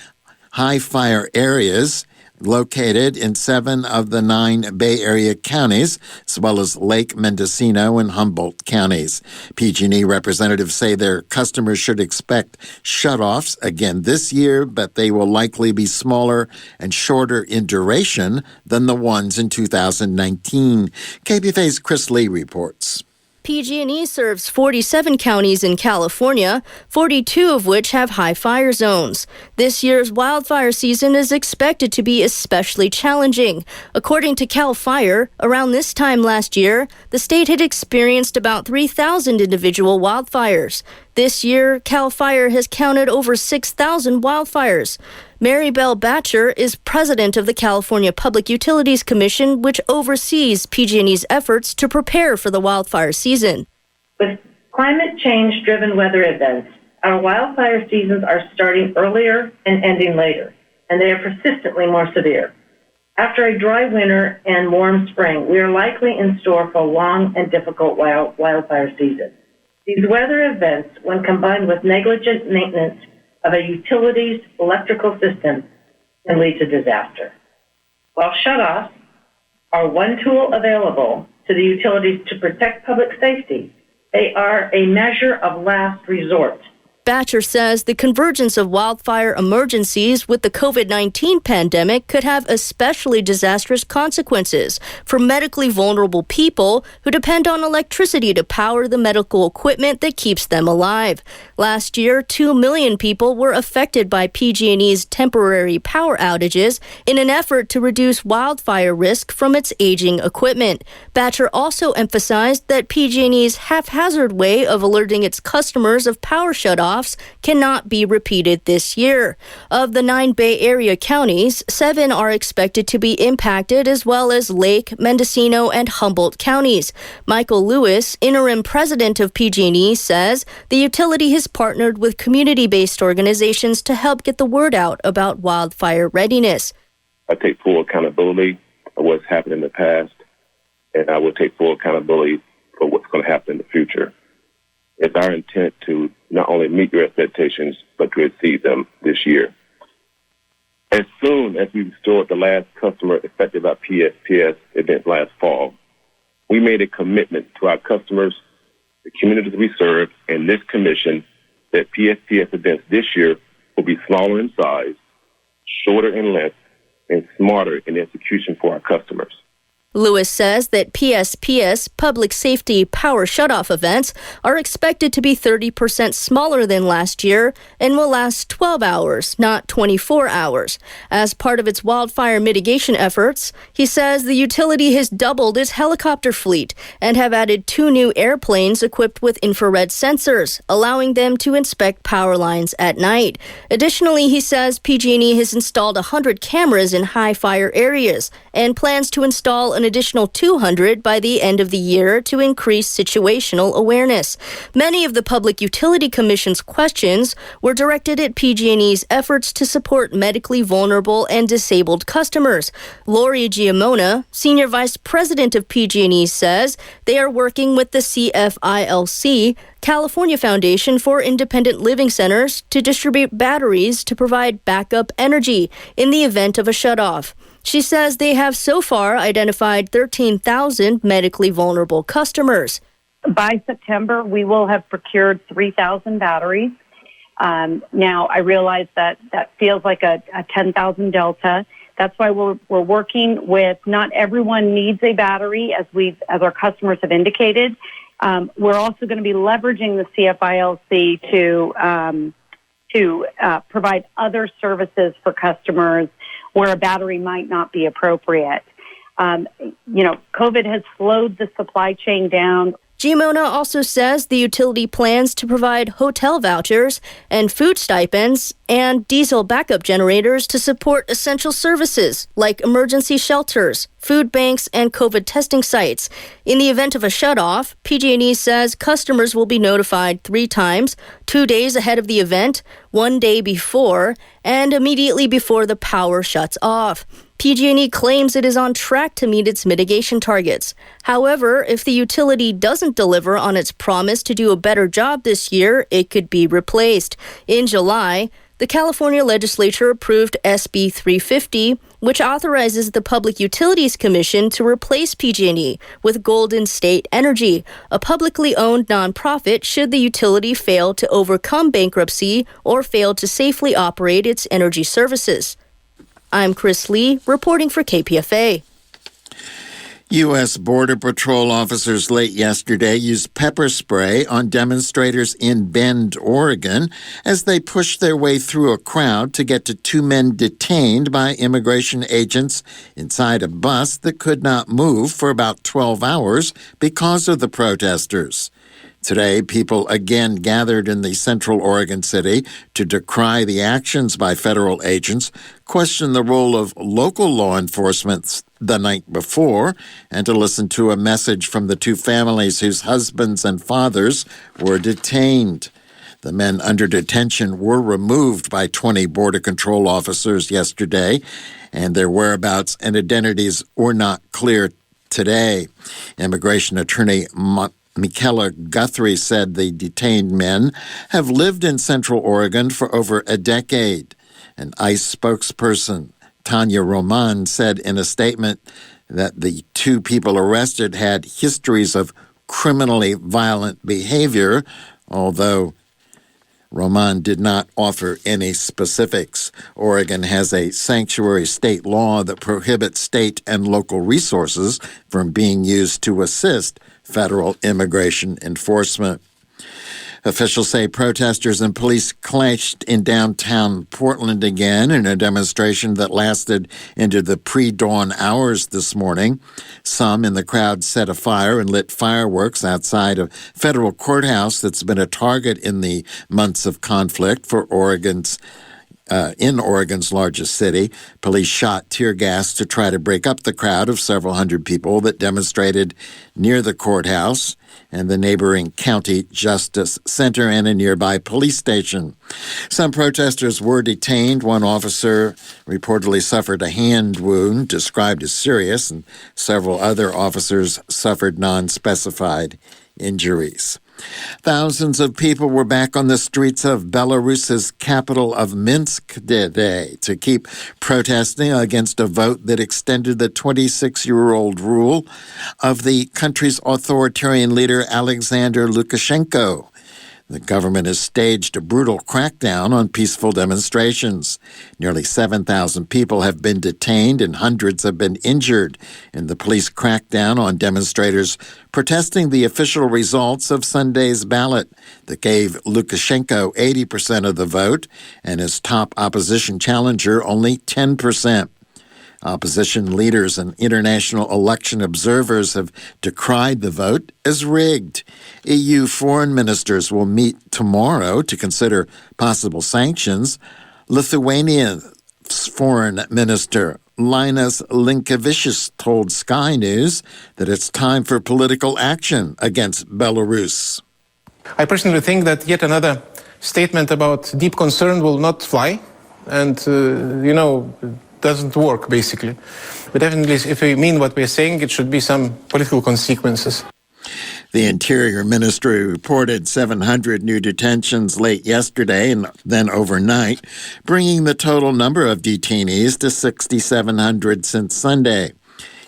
high fire areas located in 7 of the 9 Bay Area counties, as well as Lake Mendocino and Humboldt counties. PG&E representatives say their customers should expect shutoffs again this year, but they will likely be smaller and shorter in duration than the ones in 2019. KPFA's Chris Lee reports. PG&E serves 47 counties in California, 42 of which have high fire zones. This year's wildfire season is expected to be especially challenging. According to CAL FIRE, around this time last year, the state had experienced about 3,000 individual wildfires. This year, CAL FIRE has counted over 6,000 wildfires. Mary Bell Batcher is president of the California Public Utilities Commission, which oversees PG&E's efforts to prepare for the wildfire season. With climate change-driven weather events, our wildfire seasons are starting earlier and ending later, and they are persistently more severe. After a dry winter and warm spring, we are likely in store for a long and difficult wildfire season. These weather events, when combined with negligent maintenance of a utility's electrical system, can lead to disaster. While shutoffs are one tool available to the utilities to protect public safety, they are a measure of last resort. Batcher says the convergence of wildfire emergencies with the COVID-19 pandemic could have especially disastrous consequences for medically vulnerable people who depend on electricity to power the medical equipment that keeps them alive. Last year, 2 million people were affected by PG&E's temporary power outages in an effort to reduce wildfire risk from its aging equipment. Batcher also emphasized that PG&E's haphazard way of alerting its customers of power shutoffs cannot be repeated this year. Of the 9 Bay Area counties, 7 are expected to be impacted, as well as Lake, Mendocino, and Humboldt counties. Michael Lewis, interim president of PG&E, says the utility has partnered with community-based organizations to help get the word out about wildfire readiness. I take full accountability of what's happened in the past, and I will take full accountability for what's going to happen in the future. It's our intent to not only meet your expectations, but to exceed them this year. As soon as we restored the last customer affected by PSPS event last fall, we made a commitment to our customers, the communities we serve, and this commission that PSPS events this year will be smaller in size, shorter in length, and smarter in execution for our customers. Lewis says that PSPS, public safety power shutoff events, are expected to be 30% smaller than last year and will last 12 hours, not 24 hours. As part of its wildfire mitigation efforts, he says the utility has doubled its helicopter fleet and have added 2 new airplanes equipped with infrared sensors, allowing them to inspect power lines at night. Additionally, he says PG&E has installed 100 cameras in high fire areas and plans to install an additional 200 by the end of the year to increase situational awareness. Many of the Public Utility Commission's questions were directed at PG&E's efforts to support medically vulnerable and disabled customers. Lori Giamona, Senior Vice President of PG&E, says they are working with the CFILC, California Foundation for Independent Living Centers, to distribute batteries to provide backup energy in the event of a shutoff. She says they have so far identified 13,000 medically vulnerable customers. By September, we will have procured 3,000 batteries. Now, I realize that feels like a 10,000 delta. That's why we're working with, not everyone needs a battery, as our customers have indicated. We're also going to be leveraging the CFILC to provide other services for customers where a battery might not be appropriate. COVID has slowed the supply chain down. Gimona also says the utility plans to provide hotel vouchers and food stipends and diesel backup generators to support essential services like emergency shelters, food banks, and COVID testing sites. In the event of a shutoff, PG&E says customers will be notified 3 times, 2 days ahead of the event, 1 day before, and immediately before the power shuts off. PG&E claims it is on track to meet its mitigation targets. However, if the utility doesn't deliver on its promise to do a better job this year, it could be replaced. In July, the California legislature approved SB 350, which authorizes the Public Utilities Commission to replace PG&E with Golden State Energy, a publicly owned nonprofit should the utility fail to overcome bankruptcy or fail to safely operate its energy services. I'm Chris Lee, reporting for KPFA. U.S. Border Patrol officers late yesterday used pepper spray on demonstrators in Bend, Oregon, as they pushed their way through a crowd to get to 2 men detained by immigration agents inside a bus that could not move for about 12 hours because of the protesters. Today, people again gathered in the central Oregon city to decry the actions by federal agents, question the role of local law enforcement the night before, and to listen to a message from the 2 families whose husbands and fathers were detained. The men under detention were removed by 20 Border Control officers yesterday, and their whereabouts and identities were not clear today. Immigration attorney Michaela Guthrie said the detained men have lived in Central Oregon for over a decade. An ICE spokesperson, Tanya Roman, said in a statement that the 2 people arrested had histories of criminally violent behavior, although Roman did not offer any specifics. Oregon has a sanctuary state law that prohibits state and local resources from being used to assist federal immigration enforcement. Officials say protesters and police clashed in downtown Portland again in a demonstration that lasted into the pre-dawn hours this morning. Some in the crowd set afire and lit fireworks outside a federal courthouse that's been a target in the months of conflict for in Oregon's largest city. Police shot tear gas to try to break up the crowd of several hundred people that demonstrated near the courthouse and the neighboring County Justice Center and a nearby police station. Some protesters were detained. One officer reportedly suffered a hand wound described as serious, and several other officers suffered non-specified injuries. Thousands of people were back on the streets of Belarus's capital of Minsk today to keep protesting against a vote that extended the 26-year-old rule of the country's authoritarian leader Alexander Lukashenko. The government has staged a brutal crackdown on peaceful demonstrations. Nearly 7,000 people have been detained and hundreds have been injured in the police crackdown on demonstrators protesting the official results of Sunday's ballot that gave Lukashenko 80% of the vote and his top opposition challenger only 10%. Opposition leaders and international election observers have decried the vote as rigged. EU foreign ministers will meet tomorrow to consider possible sanctions. Lithuania's foreign minister Linas Linkevičius told Sky News that it's time for political action against Belarus. I personally think that yet another statement about deep concern will not fly, and, doesn't work, basically. But definitely, if we mean what we're saying, it should be some political consequences. The Interior Ministry reported 700 new detentions late yesterday and then overnight, bringing the total number of detainees to 6,700 since Sunday.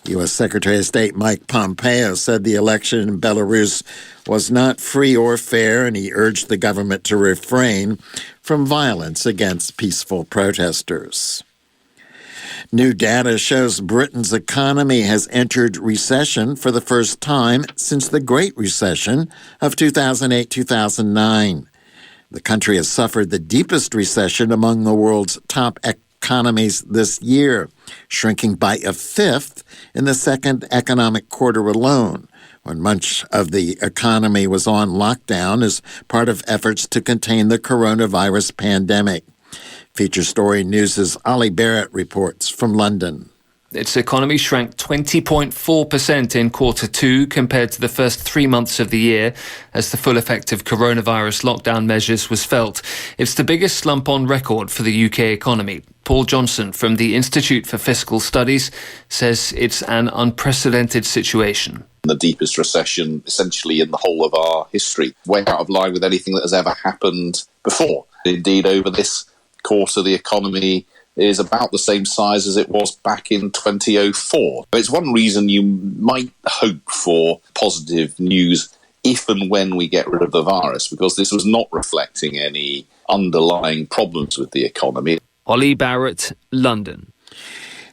U.S. Secretary of State Mike Pompeo said the election in Belarus was not free or fair, and he urged the government to refrain from violence against peaceful protesters. New data shows Britain's economy has entered recession for the first time since the Great Recession of 2008-2009. The country has suffered the deepest recession among the world's top economies this year, shrinking by a fifth in the second economic quarter alone, when much of the economy was on lockdown as part of efforts to contain the coronavirus pandemic. Feature Story News' Ollie Barrett reports from London. Its economy shrank 20.4% in quarter two compared to the first 3 months of the year as the full effect of coronavirus lockdown measures was felt. It's the biggest slump on record for the UK economy. Paul Johnson from the Institute for Fiscal Studies says it's an unprecedented situation. The deepest recession essentially in the whole of our history, way out of line with anything that has ever happened before. Indeed, over this quarter, the economy is about the same size as it was back in 2004. But it's one reason you might hope for positive news if and when we get rid of the virus, because this was not reflecting any underlying problems with the economy. Ollie Barrett, London.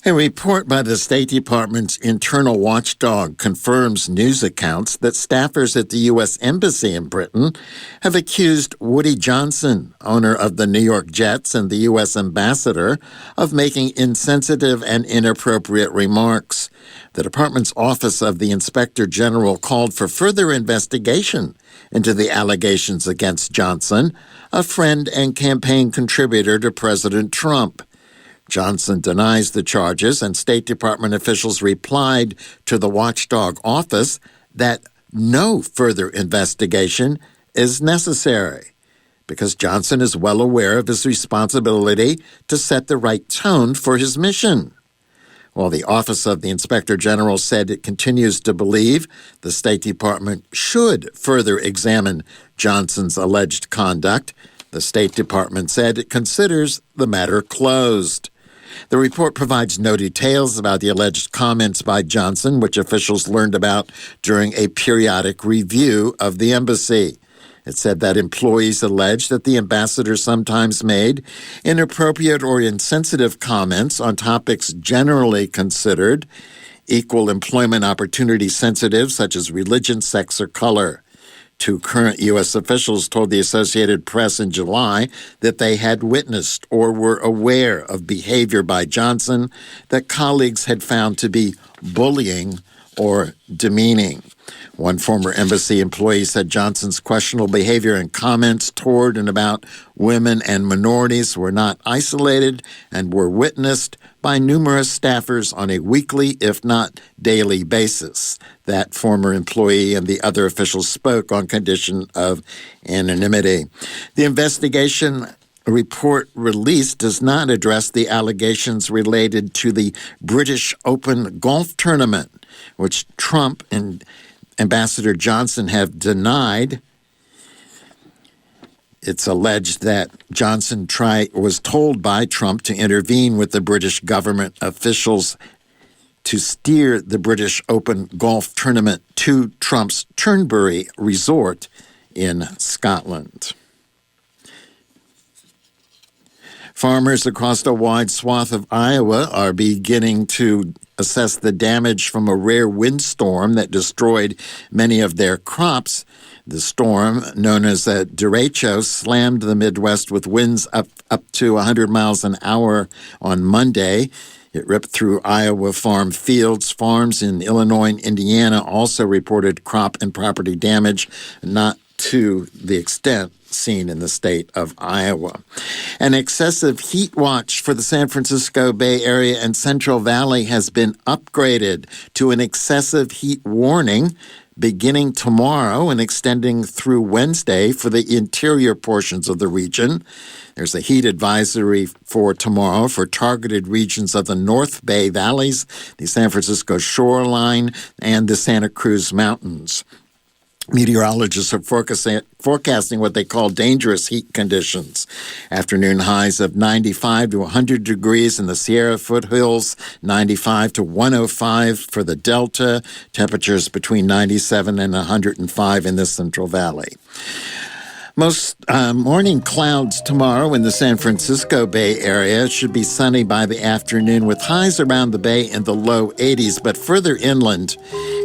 A report by the State Department's internal watchdog confirms news accounts that staffers at the U.S. Embassy in Britain have accused Woody Johnson, owner of the New York Jets and the U.S. ambassador, of making insensitive and inappropriate remarks. The department's Office of the Inspector General called for further investigation into the allegations against Johnson, a friend and campaign contributor to President Trump. Johnson denies the charges, and State Department officials replied to the watchdog office that no further investigation is necessary because Johnson is well aware of his responsibility to set the right tone for his mission. While the Office of the Inspector General said it continues to believe the State Department should further examine Johnson's alleged conduct, the State Department said it considers the matter closed. The report provides no details about the alleged comments by Johnson, which officials learned about during a periodic review of the embassy. It said that employees alleged that the ambassador sometimes made inappropriate or insensitive comments on topics generally considered equal employment opportunity sensitive, such as religion, sex, or color. Two current U.S. officials told the Associated Press in July that they had witnessed or were aware of behavior by Johnson that colleagues had found to be bullying or demeaning. One former embassy employee said Johnson's questionable behavior and comments toward and about women and minorities were not isolated and were witnessed by numerous staffers on a weekly, if not daily basis. That former employee and the other officials spoke on condition of anonymity. The investigation report released does not address the allegations related to the British Open golf tournament, which Trump and Ambassador Johnson have denied. It's alleged that Johnson was told by Trump to intervene with the British government officials to steer the British Open golf tournament to Trump's Turnberry Resort in Scotland. Farmers across a wide swath of Iowa are beginning to assess the damage from a rare windstorm that destroyed many of their crops. The storm, known as a derecho, slammed the Midwest with winds up to 100 miles an hour on Monday. It ripped through Iowa farm fields. Farms in Illinois and Indiana also reported crop and property damage, not to the extent seen in the state of Iowa. An excessive heat watch for the San Francisco Bay Area and Central Valley has been upgraded to an excessive heat warning beginning tomorrow and extending through Wednesday for the interior portions of the region. There's a heat advisory for tomorrow for targeted regions of the North Bay Valleys, the San Francisco shoreline, and the Santa Cruz Mountains. Meteorologists are forecasting what they call dangerous heat conditions. Afternoon highs of 95 to 100 degrees in the Sierra foothills, 95 to 105 for the Delta, temperatures between 97 and 105 in the Central Valley. Most morning clouds tomorrow in the San Francisco Bay Area. It should be sunny by the afternoon with highs around the bay in the low 80s, but further inland,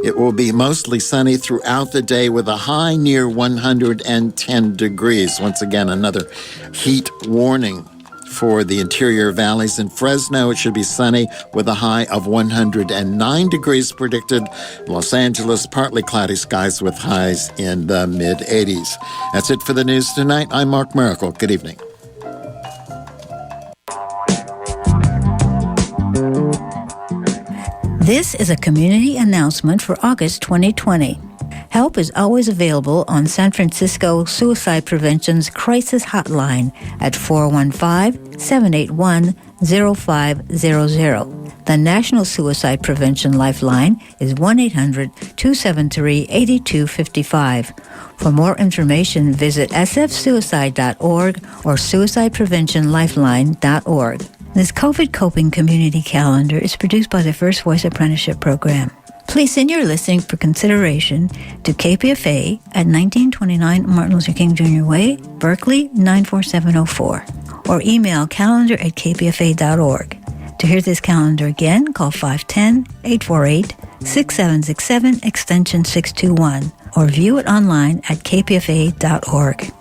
it will be mostly sunny throughout the day with a high near 110 degrees. Once again, another heat warning For the interior valleys in Fresno, it should be sunny with a high of 109 degrees predicted. Los Angeles, partly cloudy skies with highs in the mid-80s. That's it for the news tonight. I'm Mark Miracle. Good evening. This is a community announcement for August 2020. Help is always available on San Francisco Suicide Prevention's Crisis Hotline at 415-781-0500. The National Suicide Prevention Lifeline is 1-800-273-8255. For more information, visit sfsuicide.org or suicidepreventionlifeline.org. This COVID Coping Community Calendar is produced by the First Voice Apprenticeship Program. Please send your listing for consideration to KPFA at 1929 Martin Luther King Jr. Way, Berkeley 94704, or email calendar@kpfa.org. To hear this calendar again, call 510-848-6767 extension 621, or view it online at kpfa.org.